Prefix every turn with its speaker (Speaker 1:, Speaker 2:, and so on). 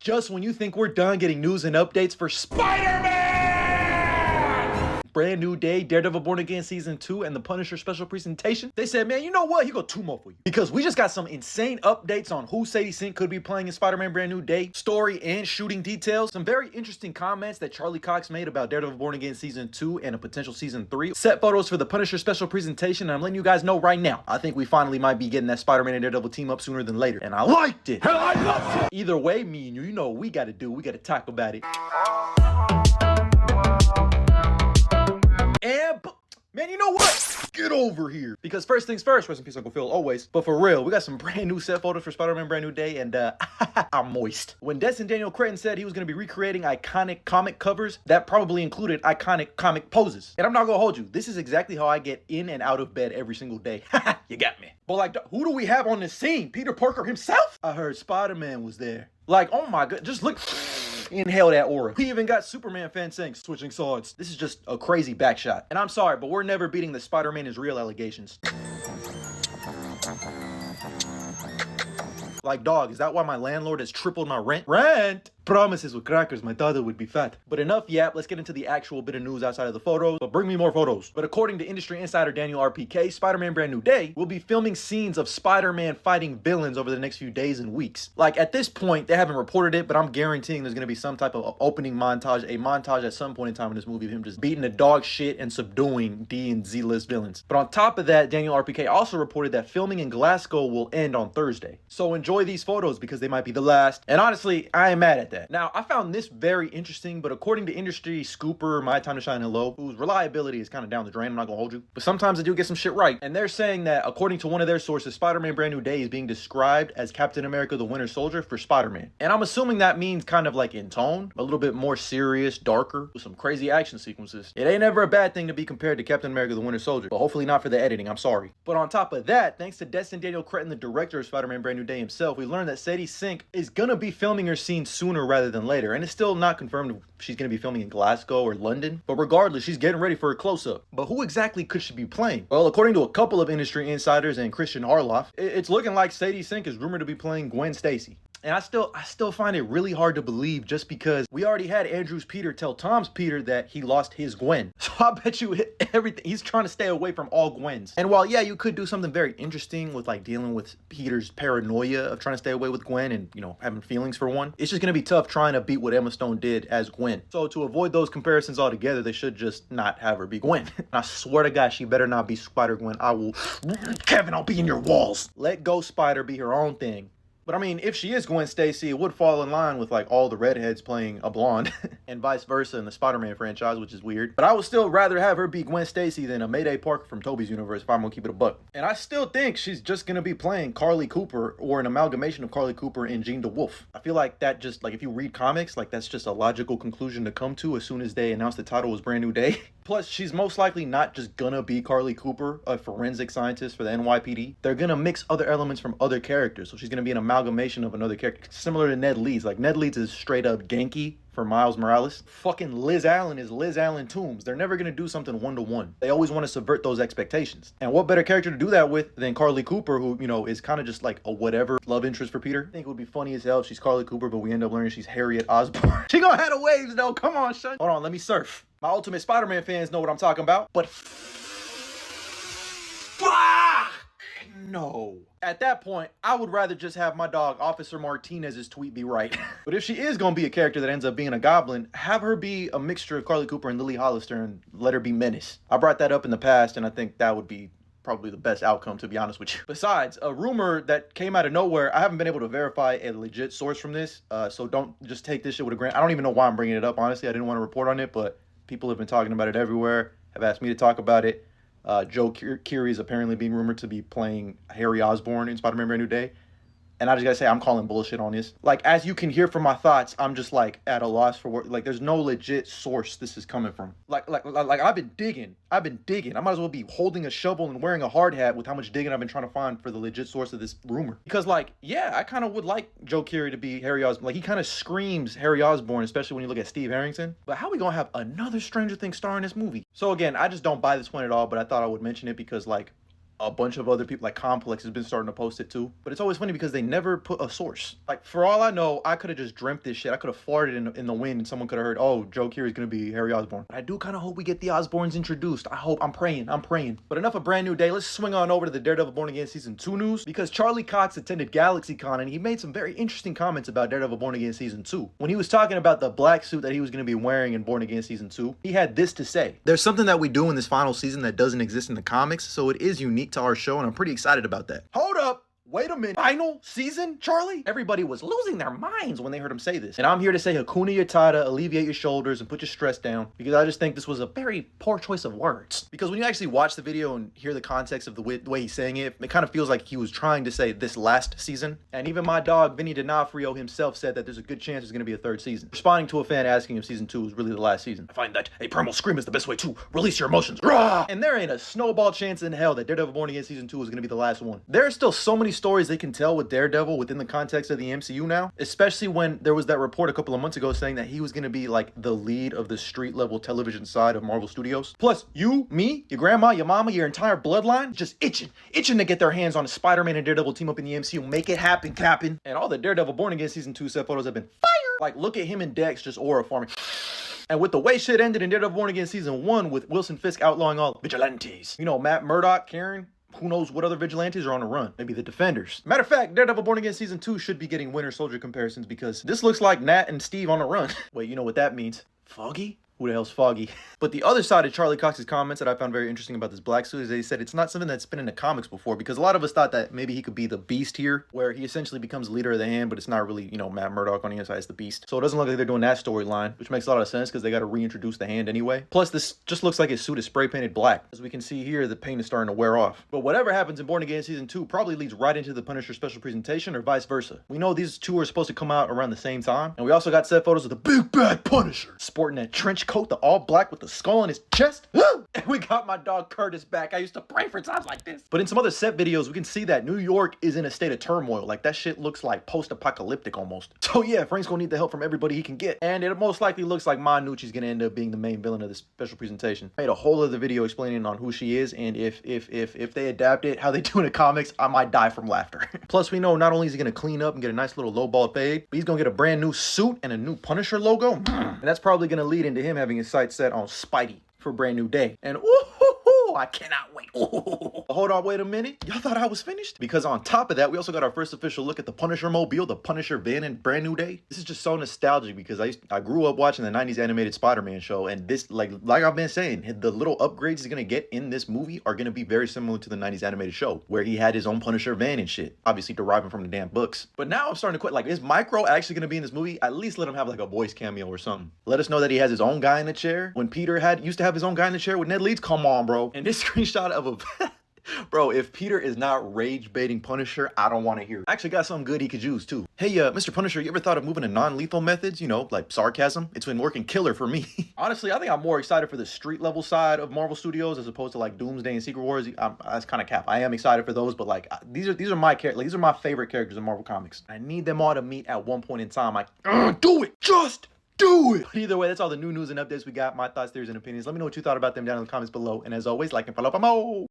Speaker 1: Just when you think we're done getting news and updates for Spider-Man! Brand new day, Daredevil Born Again Season 2, and the Punisher special presentation. They said, man, you know what? He got 2 more for you. Because we just got some insane updates on who Sadie Sink could be playing in Spider-Man Brand New Day, story and shooting details, some very interesting comments that Charlie Cox made about Daredevil Born Again Season 2 and a potential Season 3, set photos for the Punisher special presentation, and I'm letting you guys know right now, I think we finally might be getting that Spider-Man and Daredevil team up sooner than later, and I liked it. Hell, I loved it. Either way, me and you know what we gotta do. We gotta talk about it. And, man, you know what? Get over here. Because first things first, rest in peace, Uncle Phil, always. But for real, we got some brand new set photos for Spider-Man Brand New Day, and I'm moist. When Destin Daniel Cretton said he was going to be recreating iconic comic covers, that probably included iconic comic poses. And I'm not going to hold you. This is exactly how I get in and out of bed every single day. You got me. But like, who do we have on this scene? Peter Parker himself? I heard Spider-Man was there. Like, oh my god, just look. Inhale that aura. We even got Superman fan saying switching swords. This is just a crazy backshot. And I'm sorry, but we're never beating the Spider-Man is real allegations. Like, dog, is that why my landlord has tripled my rent? Rent! Promises with crackers, my daughter would be fat. But enough yap, let's get into the actual bit of news outside of the photos. But bring me more photos. But according to industry insider Daniel RPK, Spider-Man Brand New Day will be filming scenes of Spider-Man fighting villains over the next few days and weeks. Like, at this point, they haven't reported it, but I'm guaranteeing there's gonna be some type of opening montage, a montage at some point in time in this movie of him just beating the dog shit and subduing D and Z-list villains. But on top of that, Daniel RPK also reported that filming in Glasgow will end on Thursday. So enjoy these photos because they might be the last. And honestly, I ain't mad at that. Now, I found this very interesting, but according to industry scooper My Time to Shine Hello, whose reliability is kind of down the drain, I'm not gonna hold you, but sometimes they do get some shit right. And they're saying that according to one of their sources, Spider-Man Brand New Day is being described as Captain America the Winter Soldier for Spider-Man. And I'm assuming that means kind of like in tone, a little bit more serious, darker, with some crazy action sequences. It ain't ever a bad thing to be compared to Captain America the Winter Soldier, but hopefully not for the editing, I'm sorry. But on top of that, thanks to Destin Daniel Cretton, the director of Spider-Man Brand New Day himself, we learned that Sadie Sink is gonna be filming her scene sooner rather than later, and it's still not confirmed if she's going to be filming in Glasgow or London, but regardless, she's getting ready for a close-up. But who exactly could she be playing? Well, according to a couple of industry insiders and Christian Harloff, it's looking like Sadie Sink is rumored to be playing Gwen Stacy. And I still find it really hard to believe just because we already had Andrew's Peter tell Tom's Peter that he lost his Gwen. So I bet you everything, he's trying to stay away from all Gwens. And while, yeah, you could do something very interesting with like dealing with Peter's paranoia of trying to stay away with Gwen and, you know, having feelings for one, it's just going to be tough trying to beat what Emma Stone did as Gwen. So to avoid those comparisons altogether, they should just not have her be Gwen. I swear to God, she better not be Spider-Gwen. I will, Kevin, I'll be in your walls. Let go Spider be her own thing. But I mean, if she is Gwen Stacy, it would fall in line with like all the redheads playing a blonde and vice versa in the Spider-Man franchise, which is weird. But I would still rather have her be Gwen Stacy than a Mayday Parker from Tobey's universe if I'm gonna keep it a buck. And I still think she's just gonna be playing Carly Cooper or an amalgamation of Carly Cooper and Jean DeWolf. I feel like that just, like if you read comics, like that's just a logical conclusion to come to as soon as they announce the title was Brand New Day. Plus, she's most likely not just gonna be Carly Cooper, a forensic scientist for the NYPD. They're gonna mix other elements from other characters. So she's gonna be an amalgamation of another character, similar to Ned Leeds. Like Ned Leeds is straight up Genki for Miles Morales. Fucking Liz Allen is Liz Allen Toombs. They're never gonna do something one-to-one. They always want to subvert those expectations. And what better character to do that with than Carly Cooper, who, you know, is kind of just like a whatever love interest for Peter. I think it would be funny as hell if she's Carly Cooper, but we end up learning she's Harriet Osborn. She gonna have the waves though, come on, son. Hold on, let me surf. My Ultimate Spider-Man fans know what I'm talking about, but no. At that point, I would rather just have my dog Officer Martinez's tweet be right. But if she is gonna be a character that ends up being a goblin, have her be a mixture of Carly Cooper and Lily Hollister and let her be Menace. I brought that up in the past and I think that would be probably the best outcome, to be honest with you. Besides, a rumor that came out of nowhere, I haven't been able to verify a legit source from this, so don't just take this shit with a grain. I don't even know why I'm bringing it up, honestly. I didn't want to report on it, but people have been talking about it everywhere, have asked me to talk about it. Joe Keery is apparently being rumored to be playing Harry Osborn in Spider-Man Brand New Day. And I just gotta say, I'm calling bullshit on this. Like, as you can hear from my thoughts, I'm just like at a loss for words. Like, there's no legit source this is coming from. Like I've been digging. I might as well be holding a shovel and wearing a hard hat with how much digging I've been trying to find for the legit source of this rumor. Because like, yeah, I kind of would like Joe Keery to be Harry Osborn. Like, he kind of screams Harry Osborn, especially when you look at Steve Harrington. But how are we gonna have another Stranger Things star in this movie? So again, I just don't buy this one at all, but I thought I would mention it because like, A bunch of other people, like Complex, has been starting to post it too. But it's always funny because they never put a source. Like, for all I know, I could have just dreamt this shit. I could have farted in the wind and someone could have heard, oh, Joe Keery's gonna be Harry Osborn. But I do kind of hope we get the Osborns introduced. I'm praying. But enough of Brand New Day. Let's swing on over to the Daredevil Born Again Season 2 news, because Charlie Cox attended GalaxyCon and he made some very interesting comments about Daredevil Born Again Season 2. When he was talking about the black suit that he was going to be wearing in Born Again Season 2, he had this to say: there's something that we do in this final season that doesn't exist in the comics, so it is unique to our show, and I'm pretty excited about that. Hold up! Wait a minute. Final season, Charlie? Everybody was losing their minds when they heard him say this. And I'm here to say Hakuna Matata, alleviate your shoulders and put your stress down, because I just think this was a very poor choice of words. Because when you actually watch the video and hear the context of the way he's saying it, it kind of feels like he was trying to say this last season. And even my dog, Vinny D'Onofrio himself, said that there's a good chance there's going to be a third season, responding to a fan asking if season 2 was really the last season. I find that a primal scream is the best way to release your emotions. Rah! And there ain't a snowball chance in hell that Daredevil Born Again Season 2 is going to be the last one. There are still so many stories they can tell with Daredevil within the context of the MCU now, especially when there was that report a couple of months ago saying that he was going to be like the lead of the street level television side of Marvel Studios. Plus, you, me, your grandma, your mama, your entire bloodline just itching to get their hands on a Spider-Man and Daredevil team up in the MCU. Make it happen, Captain. And all the Daredevil Born Again Season 2 set photos have been fire. Like, look at him and Dex just aura farming. And with the way shit ended in Daredevil Born Again Season 1 with Wilson Fisk outlawing all vigilantes, you know, Matt Murdock, Karen, who knows what other vigilantes are on the run? Maybe the Defenders. Matter of fact, Daredevil Born Again Season 2 should be getting Winter Soldier comparisons, because this looks like Nat and Steve on the run. Wait, you know what that means? Foggy? Who the hell's Foggy? But the other side of Charlie Cox's comments that I found very interesting about this black suit is they said it's not something that's been in the comics before, because a lot of us thought that maybe he could be the Beast here, where he essentially becomes leader of the Hand, but it's not really, you know, Matt Murdock on the inside is the Beast. So it doesn't look like they're doing that storyline, which makes a lot of sense because they got to reintroduce the Hand anyway. Plus, this just looks like his suit is spray painted black. As we can see here, the paint is starting to wear off. But whatever happens in Born Again Season 2 probably leads right into the Punisher special presentation, or vice versa. We know these two are supposed to come out around the same time, and we also got set photos of the big bad Punisher sporting that trench coat, the all black with the skull on his chest. And we got my dog Curtis back. I used to pray for times like this. But in some other set videos, we can see that New York is in a state of turmoil. Like, that shit looks like post-apocalyptic almost. So yeah, Frank's gonna need the help from everybody he can get. And it most likely looks like Manucci's gonna end up being the main villain of this special presentation. I made a whole other video explaining on who she is, and if they adapt it how they do in the comics, I might die from laughter. Plus, we know not only is he gonna clean up and get a nice little lowball fade, but he's gonna get a brand new suit and a new Punisher logo. And that's probably gonna lead into him having his sights set on Spidey for Brand New Day. And I cannot wait. Hold on, wait a minute. Y'all thought I was finished? Because on top of that, we also got our first official look at the Punisher mobile, the Punisher van in Brand New Day. This is just so nostalgic because I grew up watching the 90s animated Spider-Man show, and this, like I've been saying, the little upgrades he's gonna get in this movie are gonna be very similar to the 90s animated show, where he had his own Punisher van and shit, obviously deriving from the damn books. But now I'm starting to quit. Like, is Micro actually gonna be in this movie? At least let him have like a voice cameo or something. Let us know that he has his own guy in the chair. When Peter used to have his own guy in the chair with Ned Leeds. Come on, bro. And this screenshot of a bro, if Peter is not rage baiting Punisher, I don't want to hear it. I actually got something good he could use too. Hey, Mr. Punisher, you ever thought of moving to non-lethal methods? You know, like sarcasm? It's been working killer for me. Honestly, I think I'm more excited for the street level side of Marvel Studios as opposed to like Doomsday and Secret Wars. That's kind of cap. I am excited for those, but like these are my characters. These are my favorite characters in Marvel Comics. I need them all to meet at one point in time. Like, do it, just do it! But either way, that's all the new news and updates we got. My thoughts, theories, and opinions. Let me know what you thought about them down in the comments below. And as always, like and follow for more.